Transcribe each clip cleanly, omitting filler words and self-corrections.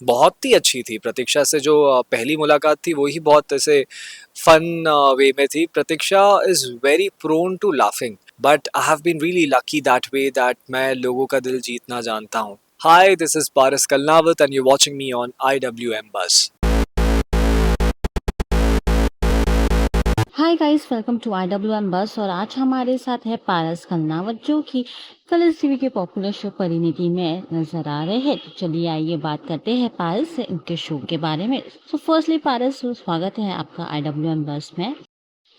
बहुत ही अच्छी थी प्रतीक्षा से जो पहली मुलाकात थी वो ही बहुत ऐसे फन वे में थी. Pratiksha is very prone to laughing but I have been really lucky that way that मैं लोगों का दिल जीतना जानता हूँ. Hi, this is Paras Kalnawat and you watching me on IWM buzz. Hi guys, welcome to IWM buzz. और आज हमारे साथ है पारस खन्नावत, जो कि कलर्स टीवी के पॉपुलर शो परिणीति में नजर आ रहे हैं। तो चलिए आइए बात करते हैं पारस से उनके शो के बारे में। तो फर्स्टली पारस, स्वागत है आपका IWM बस में।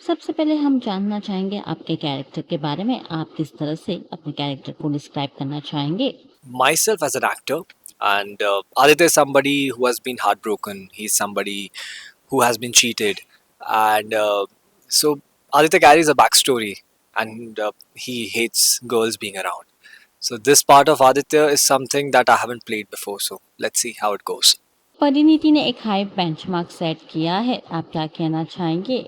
सबसे पहले हम जानना चाहेंगे आपके कैरेक्टर के बारे में। आप किस तरह से अपने कैरेक्टर को डिस्क्राइब करना चाहेंगे? Myself as an actor, and Aditya is somebody who has been heartbroken. He's somebody who has been cheated, and so Aditya carries a backstory, and he hates girls being around. So this part of Aditya is something that I haven't played before. So let's see how it goes. Parineeti ने एक high benchmark set किया है, आप क्या कहना चाहेंगे?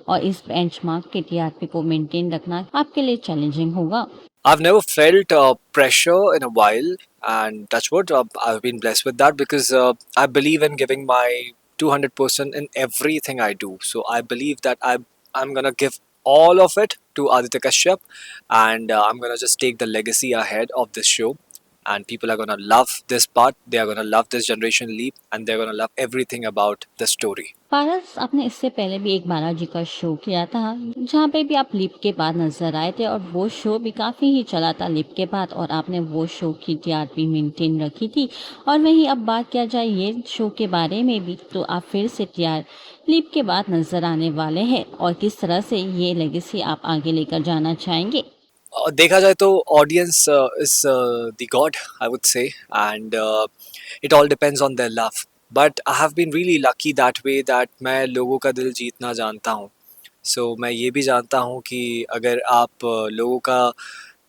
और इस बेंचमार्क के टीआरपी को मेंटेन रखना आपके लिए चैलेंजिंग होगा? I've never felt pressure in a while, and touch wood, I've been blessed with that because I believe in giving my 200% in everything I do. So I believe that I'm gonna give all of it to Aditya Kashyap, and I'm gonna just take the legacy ahead of this show. And people are gonna love this part. They are gonna love this generation leap, and they're gonna love everything about the story. पारस, आपने इससे पहले भी एक बालाजी का show किया था, जहाँ पे भी आप लिप के बाद नजर आए थे, और वो शो भी काफ़ी ही चला था लिप के बाद, और आपने वो शो की टीआरपी मेंटेन रखी थी। और वहीं अब बात किया जाए ये शो के बारे में भी, तो आप फिर से टीआर लिप के बाद नजर आने वाले हैं, और किस तरह से ये लेगेसी आप आगे लेकर जाना चाहेंगे? देखा जाए तो audience is the god, I would say, and it all depends on their love. But I have been really lucky that way that मैं लोगों का दिल जीतना जानता हूँ. सो मैं ये भी जानता हूँ कि अगर आप लोगों का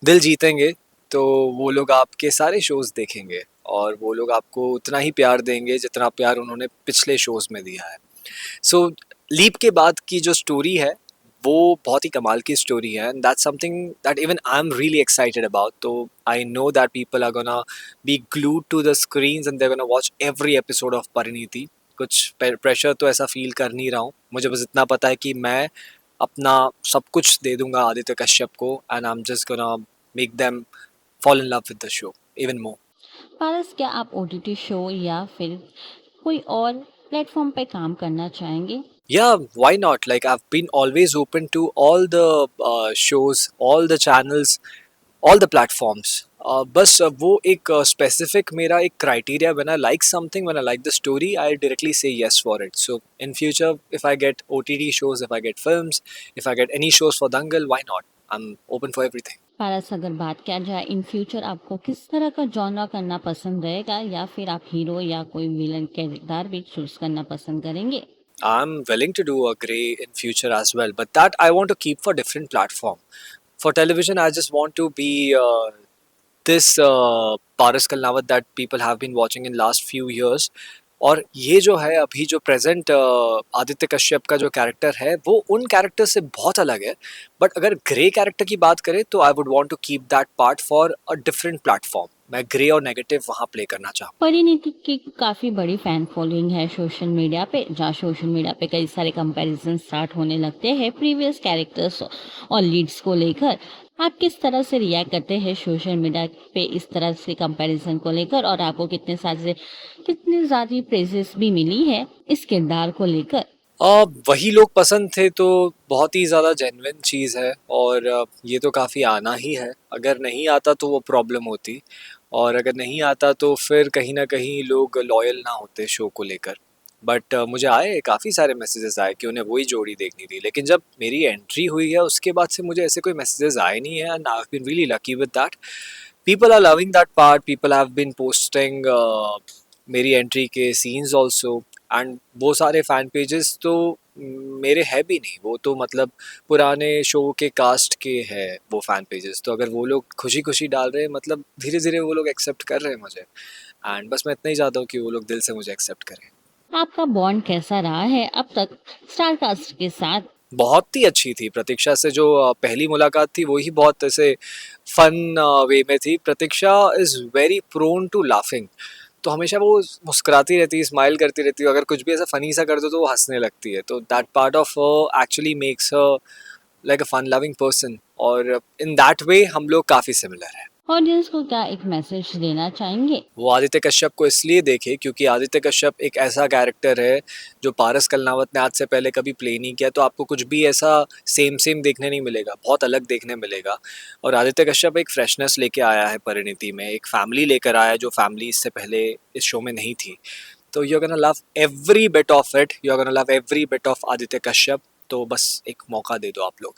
दिल जीतेंगे तो वो लोग आपके सारे शोज़ देखेंगे और वो लोग आपको उतना ही प्यार देंगे जितना प्यार उन्होंने पिछले शोज़ में दिया है. सो लीप के बाद की जो स्टोरी है वो बहुत ही कमाल की स्टोरी है, and that's something that even I am really excited about. तो I know that people are gonna be glued to the screens and they gonna watch every episode of Parineeti. कुछ प्रेशर तो ऐसा फील कर नहीं रहा हूँ. मुझे बस इतना पता है कि मैं अपना सब कुछ दे दूंगा आदित्य कश्यप को, and I am just gonna make them fall in love with the show even more. पारस, क्या आप ओटीटी शो या फिर कोई और प्लेटफॉर्म पे काम करना चाहेंगे? Yeah, why not? Like, I've been always open to all the shows, all the channels, all the platforms. बस वो एक specific मेरा एक criteria. When I like something, when I like the story, I directly say yes for it. So in future, if I get OTT shows, if I get films, if I get any shows for Dangal, why not? I'm open for everything. पारस, अगर बात किया जाए in future आपको किस तरह का genre करना पसंद रहेगा, या फिर आप हीरो या कोई विलन किरदार भी चूज करना पसंद करेंगे? I'm willing to do a grey in future as well, but that I want to keep for different platform. For television, I just want to be this Paras Kalnawat that people have been watching in last few years. और ये जो है अभी जो present Aditya Kashyap का जो character है वो उन कैरेक्टर से बहुत अलग है. बट अगर ग्रे कैरेक्टर की बात करें तो I would want to keep that part for a different platform. मैं ग्रे और नेगेटिव वहाँ प्ले करना चाहूँ. परिणीति की काफ़ी बड़ी फैन फॉलोइंग है सोशल मीडिया पे, जहाँ सोशल मीडिया पे कई सारे कंपैरिजन स्टार्ट होने लगते हैं प्रीवियस कैरेक्टर्स और लीड्स को लेकर। आप किस तरह से रिएक्ट करते हैं सोशल मीडिया पे इस तरह से कंपैरिजन को लेकर, और आपको कितनी ज़्यादा प्रेजेस भी मिली है इस किरदार को लेकर? वही लोग पसंद थे तो बहुत ही ज़्यादा जेन्युइन चीज़ है, और ये तो काफ़ी आना ही है. अगर नहीं आता तो वो प्रॉब्लम होती, और अगर नहीं आता तो फिर कहीं ना कहीं लोग लॉयल ना होते शो को लेकर. बट मुझे आए काफ़ी सारे मैसेजेस आए कि उन्हें वही जोड़ी देखनी थी, लेकिन जब मेरी एंट्री हुई है उसके बाद से मुझे ऐसे कोई मैसेजेस आए नहीं है, and I have been really lucky with that. People are loving that part. People have been posting मेरी एंट्री के सीन्स ऑल्सो, एंड वो सारे फ़ैन पेजेस तो मेरे है भी नहीं. वो तो मतलब पुराने शो के कास्ट के हैं वो फ़ैन पेजेस. तो अगर वो लोग खुशी खुशी डाल रहे हैं मतलब धीरे धीरे वो लोग एक्सेप्ट कर रहे हैं मुझे, एंड बस मैं इतना ही चाहता हूँ कि वो लोग दिल से मुझे एक्सेप्ट करें. आपका बॉन्ड कैसा रहा है अब तक स्टार कास्ट के साथ? बहुत ही अच्छी थी. प्रतीक्षा से जो पहली मुलाकात थी वो ही बहुत ऐसे फन वे में थी. Pratiksha is very prone to laughing. तो हमेशा वो मुस्कुराती रहती है, स्माइल करती रहती है, अगर कुछ भी ऐसा फ़नी सा कर दो तो वो हँसने लगती है, तो that part of her actually makes her like a fun loving person, और इन दैट वे हम लोग काफ़ी सिमिलर हैं। ऑडियंस को क्या एक मैसेज देना चाहेंगे? वो आदित्य कश्यप को इसलिए देखे क्योंकि आदित्य कश्यप एक ऐसा कैरेक्टर है जो पारस कलनावत ने आज से पहले कभी प्ले नहीं किया, तो आपको कुछ भी ऐसा सेम सेम देखने नहीं मिलेगा, बहुत अलग देखने मिलेगा। और आदित्य कश्यप एक फ्रेशनेस लेके आया है परिणीति में, एक फैमिली लेकर आया है जो फैमिली इससे पहले इस शो में नहीं थी। तो you are gonna love every bit of it, you are gonna love every bit of Aditya Kashyap. तो बस एक मौका दे दो आप लोग।